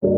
Pinatayan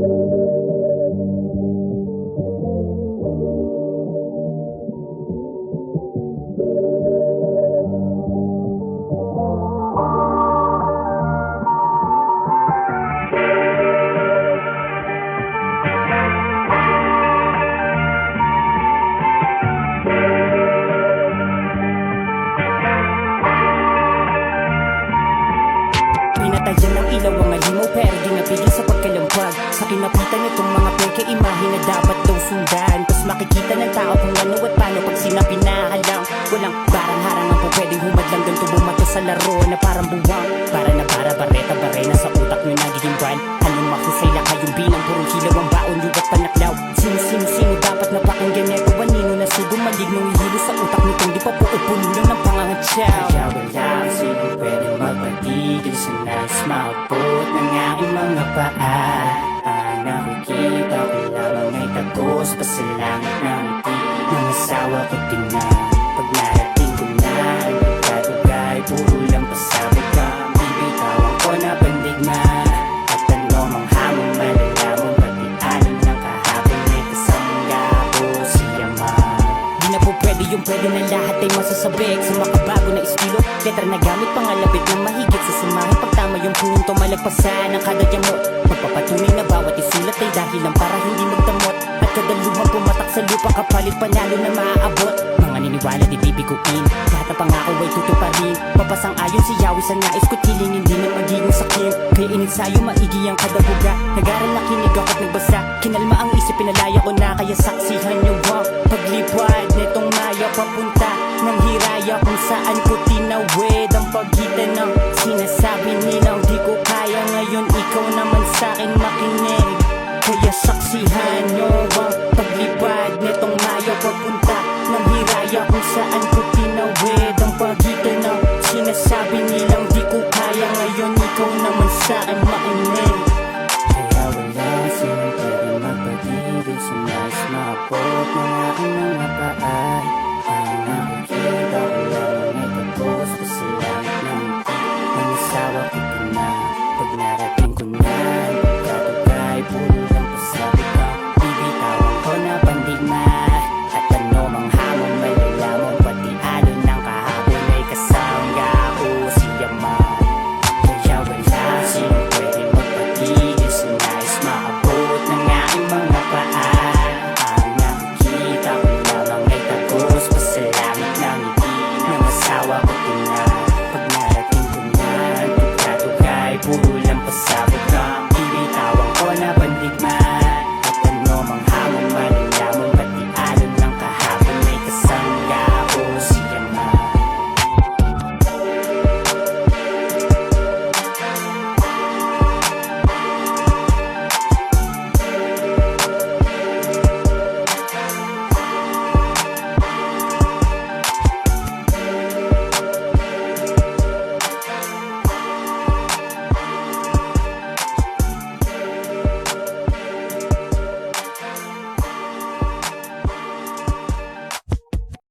ng ilaw ang alimaw pero di napigil sa pagkalampag. Sa kinapitan nitong mga peke imahe na dapat daw sundan. Pas makikita ng tao kung ano at paano pag sinabi na halang. Walang barang harangan po pwedeng humadlang ganito bumato sa laro na parang buwang. Para bareta barena sa utak nyo nagiging ban. Anong mahusay lang kayong binang purong hilaw ang baon nyo at panaklaw. Sino dapat napakinggan neto anino na sugo malignong ihilo sa utak nitong di pa po upulo lang ng pangangatsaw. Kaya walang sino pwede magpatigil sa nais maabot ng aking mga paa. Nakikita ko lamang ay tagos pa sa langit na ngiti ng asawa ko tingnan. Pag narating ko na ang pagkatugay, puro lang pasabog ka. Bibitawan ko na bandigma at ano mang hamong malalamong pati alam ng kahapon ay kasamang ko siya ma. Di na po pwede yung pwede na lahat ay masasabik sa makabago na estilo. Letra na gamit pangalabit na mahigit sa sumahin. Pagtama yung punto malagpasan ang kada yamot. Magpapatunay na bawat isulat ay dahilan para hindi magdamot. At kadaluhan pumatak sa lupa kapalit panalo na maaabot. Mga niniwala di bibiguin, lahat ng pangako ay tutuparin. Papasang ayon si Yahweh sa nais ko tilingin, di na magiging sakin. Kaya ininsayo maigi ang kadabuga. Nag-aral na kinig ako't nagbasa. Kinalma ang isip, pinalaya ko na kaya saksihan niyo ang paglipad netong maya papunta ng hiraya kung saan ko tinawid ang pagitan ng sinasabi nilang di ko kaya. Ngayon ikaw naman sa'kin makinig, kaya saksihan nyo ang paglipad